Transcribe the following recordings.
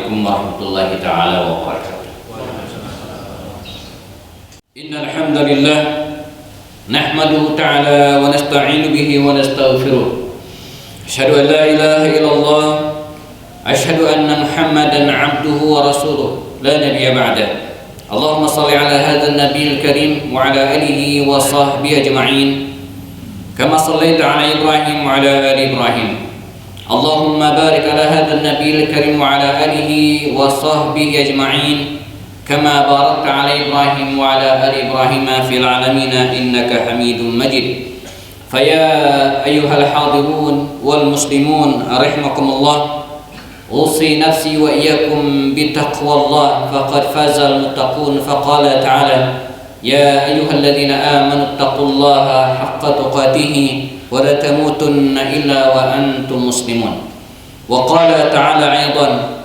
Assalamualaikum warahmatullahi taala wabarakatuh. Innal hamdalillah nahmaduhu ta'ala wa nasta'inu bihi wa nastaghfiruh. Asyhadu an la ilaha illallah, asyhadu anna Muhammadan 'abduhu wa rasuluh, la nabiyya ba'da. Allahumma shalli ala hadzal nabiyil karim wa ala alihi wa sahbihi ajma'in. Kama shallaita ala Ibrahim wa ala ali Ibrahim. Allahumma barik ala hadzal nabiyil karim wa ala alihi wa sahbihi ajma'in kama barakta ala Ibrahim wa ala ali Ibrahim fil alamin innaka Hamidum Majid. Faya ayyuhal hadirun wal muslimun rahimakumullah, usi nafsi wa iyyakum bittaqwallah faqad fazal muttaqun. Faqala ta'ala ya ayyuhalladzina amanu taqullaha haqqa tuqatih wa la tamutunna illa wa antum muslimun. Wa qala ta'ala aidan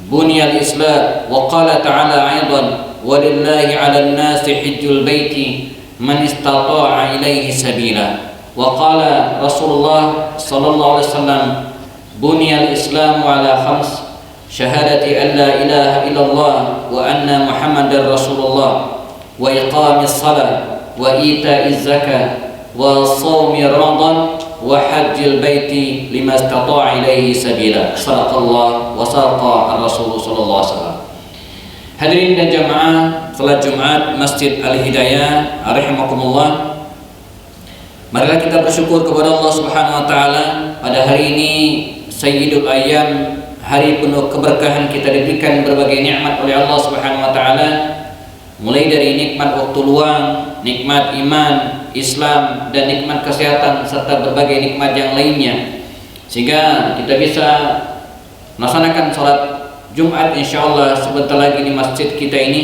buniyal islam, wa qala ta'ala aidan walillahi 'alan nasi hajjul baiti man istata'a ilaihi sabila. Wa qala Rasulullah sallallahu alaihi wasallam buniyal islam 'ala khams syahadati an la ilaha illallah wa anna muhammadar rasulullah wa iqamis salat wa ita'iz zakah wa shaumi ramadan wa hajjil baiti lima istata'a ilaihi sabila. Sadaqallah wa sadaqa ar-rasul sallallahu alaihi wasallam. Hadirin dan jamaah salat Jumat Masjid Al-Hidayah rahimakumullah, marilah kita bersyukur kepada Allah Subhanahu wa taala pada hari ini Sayyidul Ayyam, hari penuh keberkahan. Kita diberikan berbagai nikmat oleh Allah Subhanahu wa taala, mulai dari nikmat waktu luang, nikmat iman, Islam, dan nikmat kesehatan serta berbagai nikmat yang lainnya, sehingga kita bisa melaksanakan sholat Jumat insyaallah sebentar lagi di masjid kita ini.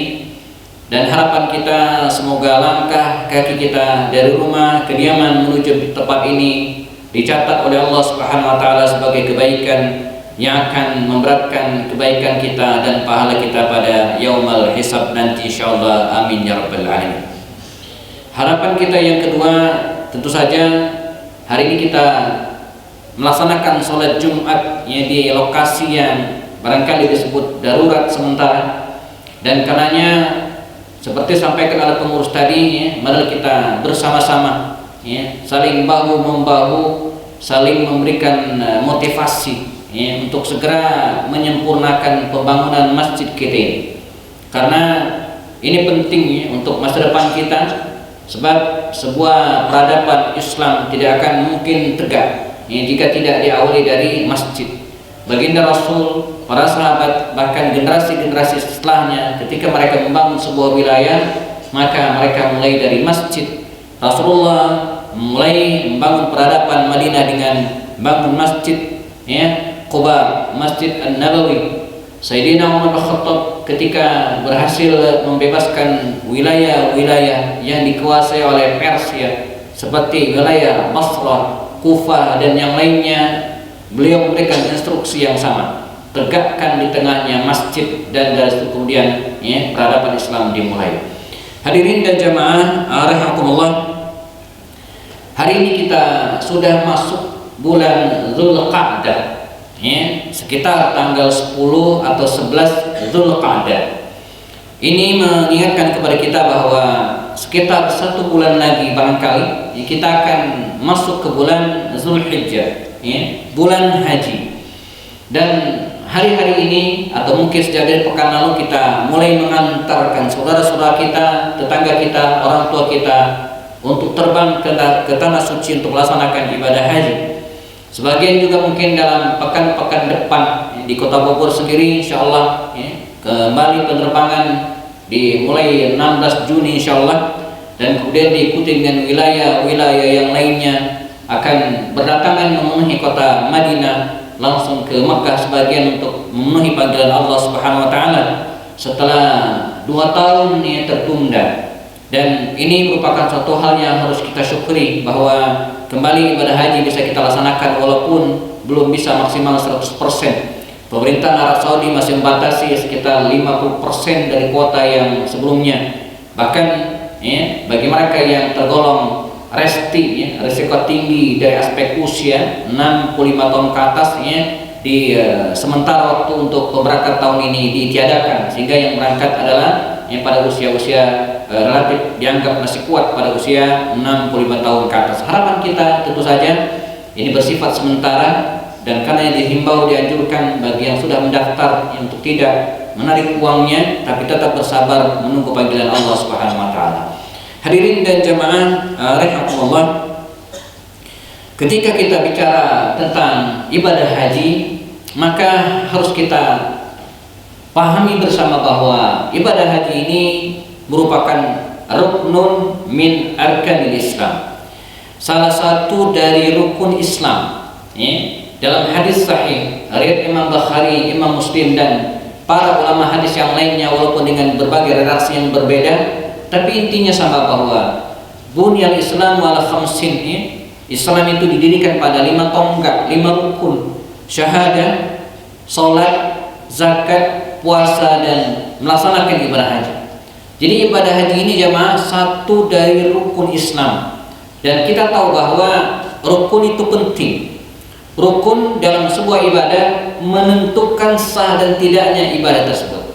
Dan harapan kita semoga langkah kaki kita dari rumah kediaman menuju tempat ini dicatat oleh Allah Subhanahu wa taala sebagai kebaikan yang akan memberatkan kebaikan kita dan pahala kita pada yaumul hisab nanti insyaallah. Amin ya rabbal alamin. Harapan kita yang kedua, tentu saja hari ini kita melaksanakan sholat Jumat di lokasi yang barangkali disebut darurat sementara, dan karenanya seperti sampaikan oleh pengurus tadi, mari kita bersama-sama saling bahu membahu, saling memberikan motivasi untuk segera menyempurnakan pembangunan masjid kita ini, karena ini penting untuk masa depan kita. Sebab sebuah peradaban Islam tidak akan mungkin tegak jika tidak diawali dari masjid. Baginda Rasul, para sahabat, bahkan generasi-generasi setelahnya, ketika mereka membangun sebuah wilayah, maka mereka mulai dari masjid. Rasulullah mulai membangun peradaban Madinah dengan bangun masjid Quba, Masjid An-Nabawi. Sayyidina Umar bin Khattab ketika berhasil membebaskan wilayah-wilayah yang dikuasai oleh Persia seperti wilayah Basrah, Kufah, dan yang lainnya, beliau memberikan instruksi yang sama, tegakkan di tengahnya masjid, dan dari itu kemudian peradaban Islam dimulai. Hadirin dan jamaah rahimakumullah, hari ini kita sudah masuk bulan Dzulqa'dah, sekitar tanggal 10 atau 11 Dzulqa'dah. Ini mengingatkan kepada kita bahwa sekitar 1 bulan lagi barangkali kita akan masuk ke bulan Zulhijjah, bulan haji. Dan hari-hari ini atau mungkin sejak dari pekan lalu kita mulai mengantarkan saudara-saudara kita, tetangga kita, orang tua kita untuk terbang ke tanah suci untuk melaksanakan ibadah haji. Sebagian juga mungkin dalam pekan-pekan depan di Kota Bogor sendiri insyaallah kembali penerbangan dimulai 16 Juni insyaallah, dan kemudian diikuti dengan wilayah-wilayah yang lainnya akan berdatangan memenuhi kota Madinah langsung ke Makkah sebagian untuk memenuhi panggilan Allah Subhanahu wa taala setelah 2 tahun tertunda. Dan ini merupakan suatu hal yang harus kita syukuri bahwa kembali ibadah haji bisa kita laksanakan walaupun belum bisa maksimal 100%. Pemerintah Arab Saudi masih membatasi sekitar 50% dari kuota yang sebelumnya. Bahkan bagi mereka yang tergolong resiko tinggi dari aspek usia 65 tahun ke atas, sementara waktu untuk pemberangkat tahun ini ditiadakan, sehingga yang berangkat adalah yang pada usia-usia relatif dianggap masih kuat pada usia 65 tahun ke atas. Harapan kita tentu saja ini bersifat sementara, dan karena dihimbau, dianjurkan bagi yang sudah mendaftar untuk tidak menarik uangnya, tapi tetap bersabar menunggu panggilan Allah Subhanahu wa taala. Hadirin dan jamaah rahimakumullah, ketika kita bicara tentang ibadah haji, maka harus kita pahami bersama bahwa ibadah haji ini merupakan ruknun min arkanil Islam, salah satu dari rukun Islam. Dalam hadis sahih riwayat Imam Bukhari, Imam Muslim, dan para ulama hadis yang lainnya, walaupun dengan berbagai redaksi yang berbeda, tapi intinya sama, bahwa bunyal Islam wala khamsin. Islam itu didirikan pada 5 tonggak, 5 rukun: syahadah, salat, zakat, puasa, dan melaksanakan ibadah haji. Jadi ibadah haji ini jamaah satu dari rukun Islam, dan kita tahu bahwa rukun itu penting. Rukun dalam sebuah ibadah menentukan sah dan tidaknya ibadah tersebut.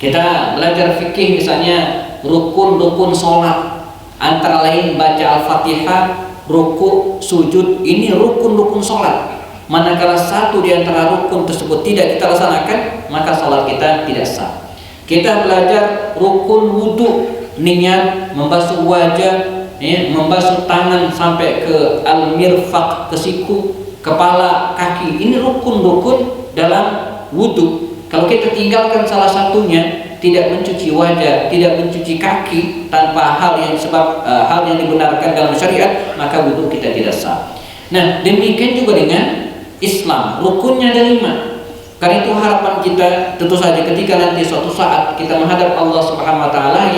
Kita belajar fikih misalnya, rukun-rukun sholat, antara lain baca Al-Fatihah, ruku, sujud, ini rukun-rukun sholat. Manakala satu di antara rukun tersebut tidak kita laksanakan, maka sholat kita tidak sah. Kita belajar rukun wudhu, niat, membasuh wajah, membasuh tangan sampai ke al-mirfaq, ke siku, kepala, kaki. Ini rukun-rukun dalam wudhu. Kalau kita tinggalkan salah satunya, tidak mencuci wajah, tidak mencuci kaki tanpa hal yang dibenarkan dalam syariat, maka wudhu kita tidak sah. Nah, demikian juga dengan Islam, rukunnya ada 5. Karena itu harapan kita tentu saja ketika nanti suatu saat kita menghadap Allah Subhanahu wa taala,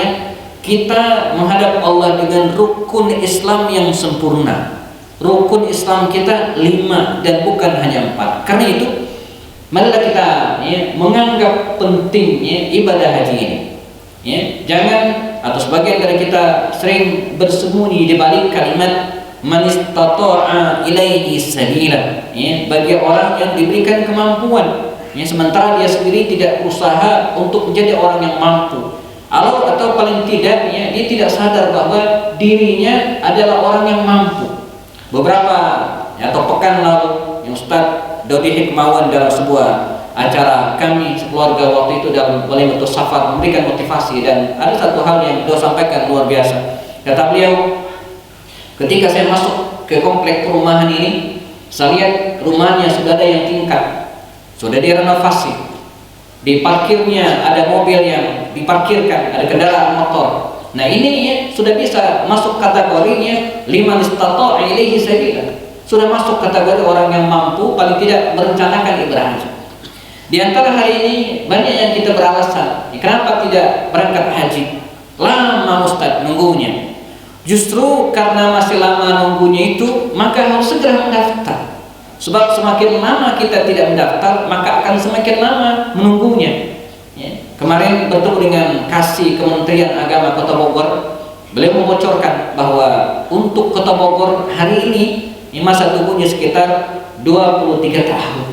kita menghadap Allah dengan rukun Islam yang sempurna. Rukun Islam kita 5 dan bukan hanya 4. Karena itu marilah kita menganggap pentingnya ibadah haji ini. Jangan, atau sebagian dari kita sering bersembunyi di balik kalimat man istata'a ilaihi sabila, bagi orang yang diberikan kemampuan, sementara dia sendiri tidak berusaha untuk menjadi orang yang mampu, atau paling tidak dia tidak sadar bahwa dirinya adalah orang yang mampu. Beberapa atau pekan lalu, Ustaz Dodi Hikmawan dalam sebuah acara kami sekeluarga waktu itu dalam Walimatus Safar memberikan motivasi, dan ada satu hal yang beliau sampaikan luar biasa. Kata beliau, ketika saya masuk ke komplek perumahan ini, saya lihat rumahnya sudah ada yang tingkat, sudah direnovasi. Di parkirnya ada mobil yang diparkirkan, ada kendaraan motor. Nah ini sudah bisa masuk kategorinya liman istata'a ilaihi sabila. Sudah masuk kategori orang yang mampu paling tidak merencanakan ibadah haji. Di antara hari ini banyak yang kita beralasan, kenapa tidak berangkat haji? Lama Ustaz nunggunya. Justru karena masih lama nunggunya itu, maka harus segera mendaftar. Sebab semakin lama kita tidak mendaftar, maka akan semakin lama menunggunya. Kemarin bertemu dengan Kasih Kementerian Agama Kota Bogor, beliau membocorkan bahwa untuk Kota Bogor hari ini masa tunggunya sekitar 23 tahun.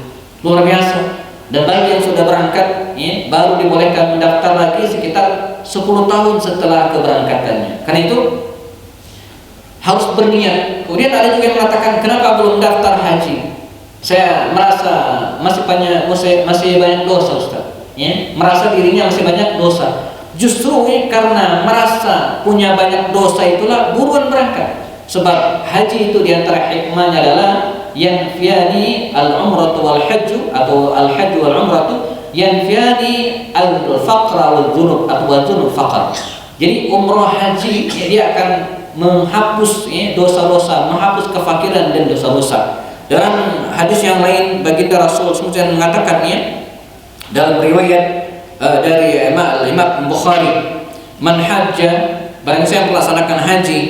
Luar biasa. Dan bagi yang sudah berangkat, baru dibolehkan mendaftar lagi sekitar 10 tahun setelah keberangkatannya. Karena itu harus berniat. Kemudian ada juga yang mengatakan, kenapa belum daftar haji? Saya merasa masih banyak dosa, Ustaz. Merasa dirinya masih banyak dosa. Justru karena merasa punya banyak dosa itulah buruan berangkat. Sebab haji itu diantara hikmahnya adalah yanfiyani al-umratu wal hajju, atau al-hajju wal umratu yanfiyani al-faqra wal dzunub, atau wal dzunub faqar. Jadi umrah haji dia akan menghapus dosa-dosa, menghapus kefakiran dan dosa-dosa. Dalam hadis yang lain, baginda Rasul SAW mengatakan dalam riwayat dari Imam Bukhari, man hajja, barang siapa melaksanakan haji,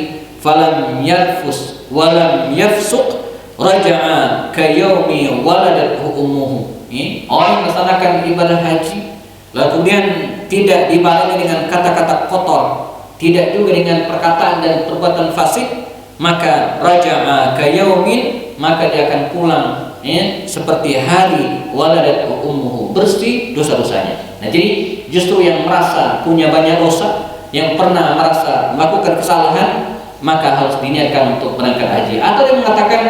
falam yarfus walam yafsuq, raja'a kayaumi waladathu ummuhu. Orang melaksanakan ibadah haji lalu kemudian tidak dibarengi dengan kata-kata kotor, tidak juga dengan perkataan dan perbuatan fasik, maka raja'a kayaumin, maka dia akan pulang seperti hari waladat ummuhu, bersih dosa-dosanya. Nah, jadi justru yang merasa punya banyak dosa, yang pernah merasa melakukan kesalahan, maka harus diniatkan untuk berangkat haji. Atau yang mengatakan,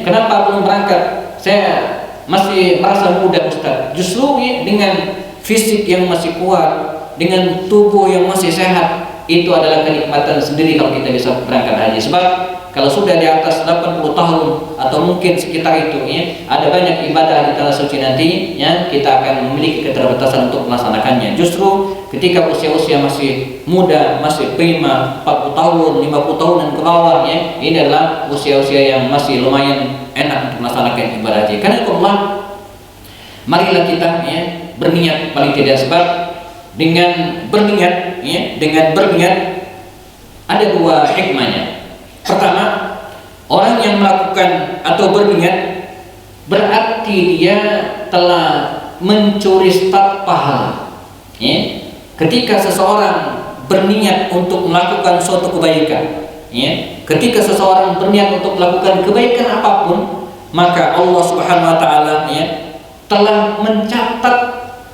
kenapa belum berangkat? Saya masih merasa muda, Ustaz. Justru dengan fisik yang masih kuat, dengan tubuh yang masih sehat, itu adalah kenikmatan sendiri kalau kita bisa berangkat haji. Sebab kalau sudah di atas 80 tahun atau mungkin sekitar itu, ada banyak ibadah di tanah suci nanti, kita akan memiliki keterbatasan untuk melaksanakannya. Justru ketika usia-usia masih muda, masih prima, 40 tahun, 50 tahun dan ke bawah, ini adalah usia-usia yang masih lumayan enak untuk melaksanakan ibadah haji. Karena Allah, marilah kita berniat paling tidak. Sebab dengan berniat, ada dua hikmahnya. Pertama, orang yang melakukan atau berniat berarti dia telah mencuri start pahala. Ketika seseorang berniat untuk melakukan suatu kebaikan, ketika seseorang berniat untuk melakukan kebaikan apapun, maka Allah Subhanahu wa taala telah mencatat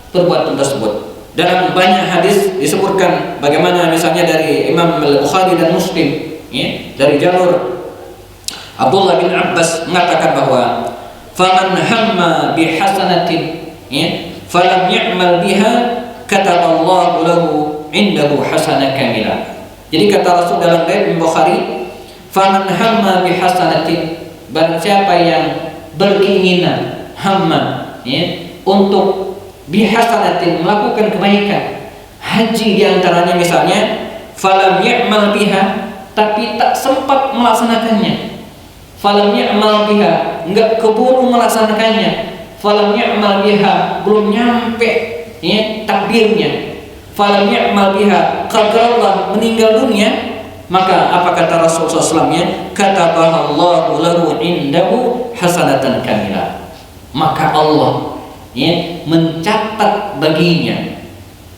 perbuatan tersebut. Dalam banyak hadis disebutkan bagaimana misalnya dari Imam Al-Bukhari dan Muslim, dari jalur Abdullah bin Abbas mengatakan bahwa faman hamma bihasanatin falam ya'mal biha kataballahu lahu indahu hasanah kamilah. Jadi kata Rasul dalam riwayat Bukhari, faman hamma bihasanatin, barang siapa yang berkeinginan hamma untuk bihasanatin, melakukan kebaikan, haji diantaranya misalnya, falam ya'mal biha, tapi tak sempat melaksanakannya, falam ya'mal biha, enggak keburu melaksanakannya, falam ya'mal biha, belum nyampe takbirnya, falam ya'mal biha, qadarullah meninggal dunia, maka apa kata Rasulullah SAW, katabahallahu lahu indahu hasanatan kamilah, maka Allah mencatat baginya,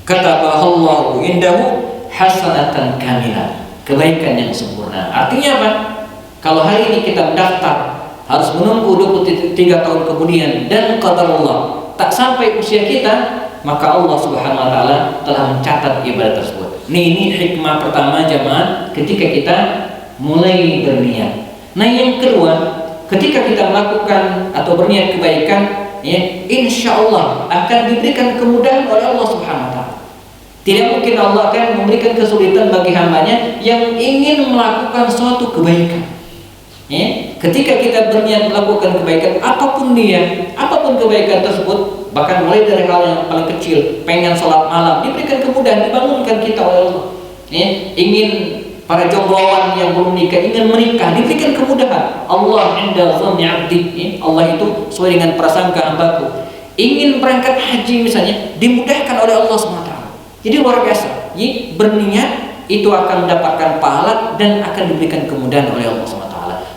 katabahallahu indahu hasanatan kamilah, kebaikan yang sempurna. Artinya apa? Kalau hari ini kita mendaftar, harus menunggu 23 tahun kemudian, dan qadarullah tak sampai usia kita, maka Allah Subhanahu wa taala telah mencatat ibadah tersebut. Ini hikmah pertama jamaah ketika kita mulai berniat. Nah, yang kedua, ketika kita melakukan atau berniat kebaikan, insya Allah akan diberikan kemudahan oleh Allah Subhanahu wa taala. Tidak mungkin Allah akan memberikan kesulitan bagi hambanya yang ingin melakukan suatu kebaikan. Ketika kita berniat melakukan kebaikan, apapun kebaikan tersebut, bahkan mulai dari hal yang paling kecil, pengen sholat malam, diberikan kemudahan, dibangunkan kita oleh Allah. Ingin para jombloan yang belum nikah ingin menikah, diberikan kemudahan. Allah inda dhanni 'abdi, Allah itu sesuai dengan prasangka hambaku. Ingin berangkat haji misalnya, dimudahkan oleh Allah SWT. Jadi luar biasa. Jadi berniat itu akan mendapatkan pahala dan akan diberikan kemudahan oleh Allah SWT.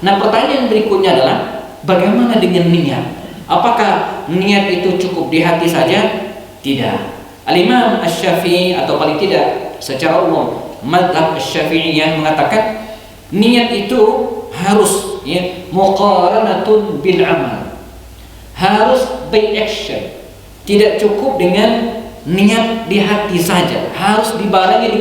Nah, pertanyaan berikutnya adalah bagaimana dengan niat? Apakah niat itu cukup di hati saja? Tidak. Al-Imam Asy-Syafi'i, atau paling tidak secara umum mazhab Asy-Syafi'iyah mengatakan niat itu harus muqaranatun bil amal, harus by action. Tidak cukup dengan niat di hati saja, harus dibarengi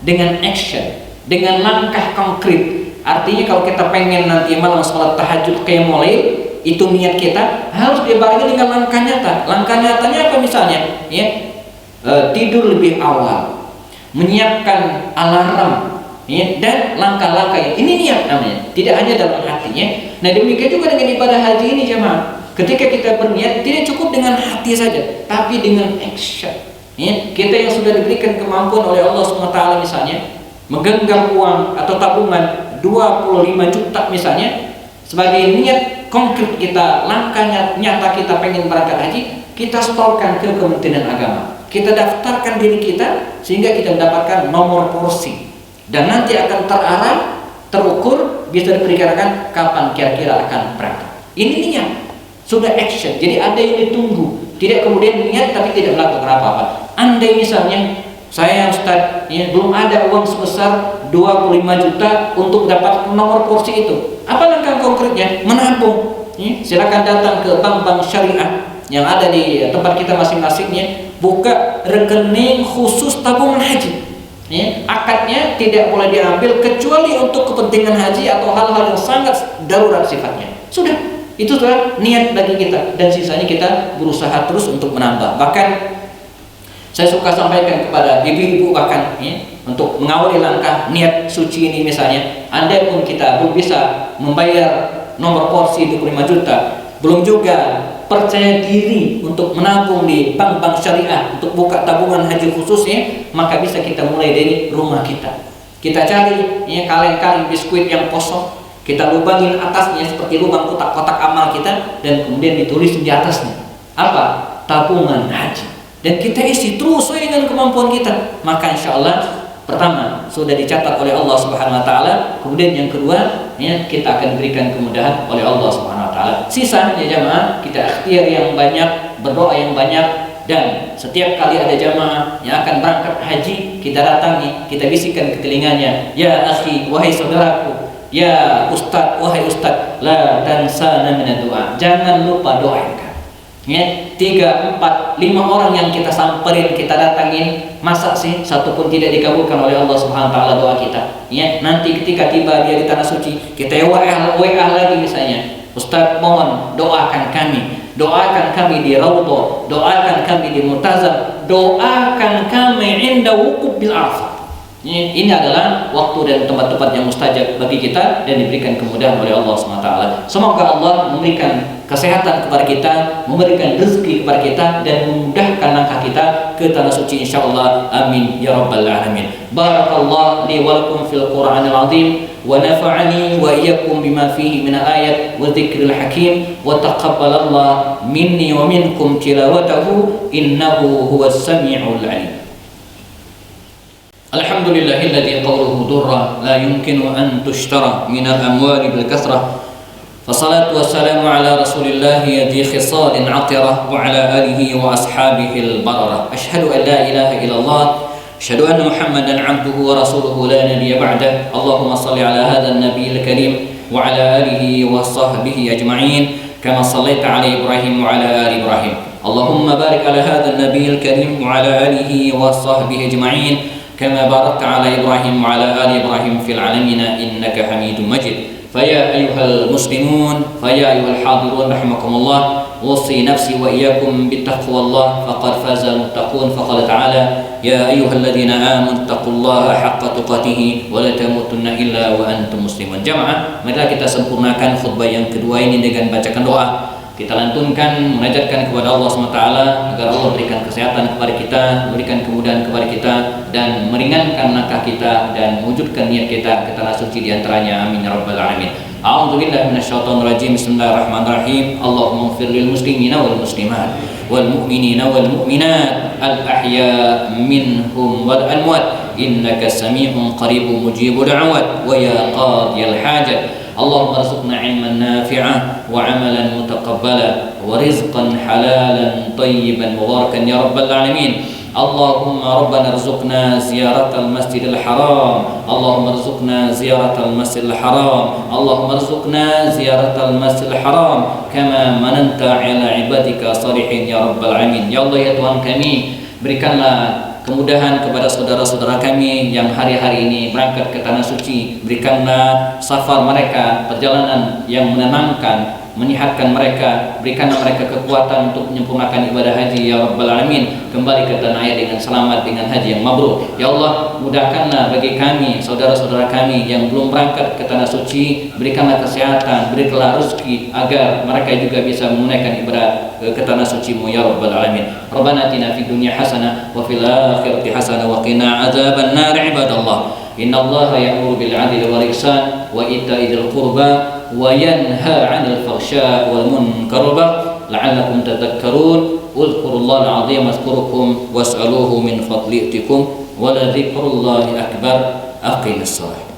dengan action, dengan langkah konkret. Artinya kalau kita pengen nanti malam sholat tahajud qiyamul lail, itu niat kita harus dibarengi dengan langkah nyata. Langkah nyatanya apa misalnya? Tidur lebih awal, menyiapkan alarm, dan langkah-langkah ini niat namanya, tidak hanya dalam hatinya. Nah, demikian juga dengan ibadah haji ini jemaah. Ketika kita berniat, tidak cukup dengan hati saja, tapi dengan action. Kita yang sudah diberikan kemampuan oleh Allah SWT misalnya, menggenggam uang atau tabungan 25 juta misalnya, sebagai niat konkret kita, langkah nyata kita pengen berangkat haji, kita setorkan ke Kementerian Agama, kita daftarkan diri kita sehingga kita mendapatkan nomor porsi, dan nanti akan terarah, terukur, bisa diperkirakan kapan kira-kira akan berangkat. Ini niat, sudah action. Jadi ada yang ditunggu, tidak kemudian niat tapi tidak melakukan apa-apa. Andai misalnya saya Ustaz, belum ada uang sebesar 25 juta untuk dapat nomor porsi itu, apa langkah konkretnya? Menabung. silakan datang ke bank-bank syariah yang ada di tempat kita masing-masingnya, buka rekening khusus tabungan haji. Akadnya tidak boleh diambil kecuali untuk kepentingan haji atau hal-hal yang sangat darurat sifatnya. Sudah, itu sudah niat bagi kita, dan sisanya kita berusaha terus untuk menambah. Bahkan saya suka sampaikan kepada ibu-ibu bahkan untuk mengawali langkah niat suci ini, misalnya andai pun kita belum bisa membayar nomor porsi 25 juta, belum juga percaya diri untuk menabung di bank-bank syariah untuk buka tabungan haji khususnya, maka bisa kita mulai dari rumah kita. Kita cari kaleng-kaleng biskuit yang kosong, kita lubangin atasnya seperti lubang kotak-kotak amal kita, dan kemudian ditulis di atasnya apa? Tabungan haji. Dan kita isi terus sesuai dengan kemampuan kita. Maka insya Allah, pertama sudah dicatat oleh Allah Subhanahu Wa Taala. Kemudian yang kedua, kita akan berikan kemudahan oleh Allah Subhanahu Wa Taala. Sisanya jamaah, kita ikhtiar yang banyak, berdoa yang banyak, dan setiap kali ada jamaah yang akan berangkat haji, kita datangi, kita bisikan ke telinganya, ya akhi, wahai saudaraku, ya ustaz, wahai ustaz, la tansana min doa. Jangan lupa doakan. 3, 4, 5 orang yang kita samperin, kita datangin, masa sih satu pun tidak dikabulkan oleh Allah Subhanahu Wa Taala doa kita? Nanti ketika tiba dia di tanah suci, kita WA lagi misalnya, Ustaz mohon doakan kami di Raudhah, doakan kami di Mu'tazam, doakan kami inda wukuf bil Arafah. Ini adalah waktu dan tempat-tempat yang mustajab bagi kita dan diberikan kemudahan oleh Allah SWT. Semoga Allah memberikan kesehatan kepada kita, memberikan rezeki kepada kita, dan memudahkan langkah kita ke tanah suci insyaallah. Amin ya rabbal alamin. Barakallahu li wa lakum fil Qur'anil azim, wa nafa'ani wa iyyakum bima fihi min ayat wa dzikril hakim, wa taqabbalallahu minni wa minkum tilawatahu innahu huwas samiul alim. Alhamdulillahilladzi qawluhu durra la yumkinu an tushtara min al-amwali bil kathrah. Wassalatu wassalamu ala Rasulillah yadhi khisalin 'atirah wa ala alihi wa ashabihi al-bararah. Asyhadu an la ilaha illallah, asyhadu anna Muhammadan 'abduhu wa rasuluhu la nabiyya ba'dah. Allahumma shalli ala hadzal nabiyil karim wa ala alihi wa sahbihi ajma'in kama shallaita ala Ibrahim wa ala ali Ibrahim. Allahumma barik ala hadzal nabiyil karim wa ala alihi wa sahbihi ajma'in كما باركت على إبراهيم وعلى آل إبراهيم في العالمين إنك حميد مجيد. فيا أيها المسلمون، فيا أيها الحاضرون رحمكم الله، أوصي نفسي وإياكم بتقوى الله فقد فاز المتقون. فقال تعالى يا أيها الذين آمنوا اتقوا الله حق تقاته ولا تموتن إلا وأنتم مسلمون. Jamaah, marilah kita sempurnakan khutbah yang kedua ini dengan bacakan doa. Kita lantunkan, munajatkan kepada Allah SWT agar Allah berikan kesehatan kepada kita, berikan kemudahan kepada kita, dan meringankan langkah kita dan mewujudkan niat kita ke tanah suci diantaranya. Amin ya rabbal alamin. A'udzubillahi minasyaitonir rajim. Bismillahirrahmanirrahim. Allahumma ighfir lil muslimina wal muslimat wal mu'minina wal mu'minat al ahya minhum wal amwat innaka sami'un qaribun mujibud da'awat wa ya qadiyal hajat. اللهم ارزقنا علما نافعا وعملا متقبلا ورزقا حلالا طيبا مباركا يا رب العالمين. اللهم ربنا ارزقنا زيارة المسجد الحرام، اللهم ارزقنا زيارة المسجد الحرام، اللهم ارزقنا زيارة المسجد الحرام كما مننت على عبادك الصالحين يا رب العالمين. Ya Allah, ya Tuhan kami, berikanlah kemudahan kepada saudara-saudara kami yang hari-hari ini berangkat ke tanah suci. Berikanlah safar mereka perjalanan yang menenangkan, menyehatkan mereka. Berikanlah mereka kekuatan untuk menyempurnakan ibadah haji ya rabbal alamin. Kembali ke tanah air dengan selamat, dengan haji yang mabrur. Ya Allah, mudahkanlah bagi kami, saudara-saudara kami yang belum berangkat ke tanah suci. Berikanlah kesehatan, berikanlah rezeki agar mereka juga bisa menunaikan ibadah ke tanah suci-Mu ya rabbal alamin. Rabbana atina fid dunya hasanah wa fil akhirati hasanah wa qina adzaban nar. Ibadallah, innallaha ya'muru bil 'adli wal ihsan wa ita'i dzil qurba wa yanha 'anil fahsya'i wal munkari la'allakum tadhakkarun. Udhkurullahal 'azim azkurukum was'aluhu min fadlikum wa la dzikrullahi akbar. Aqimis shalah.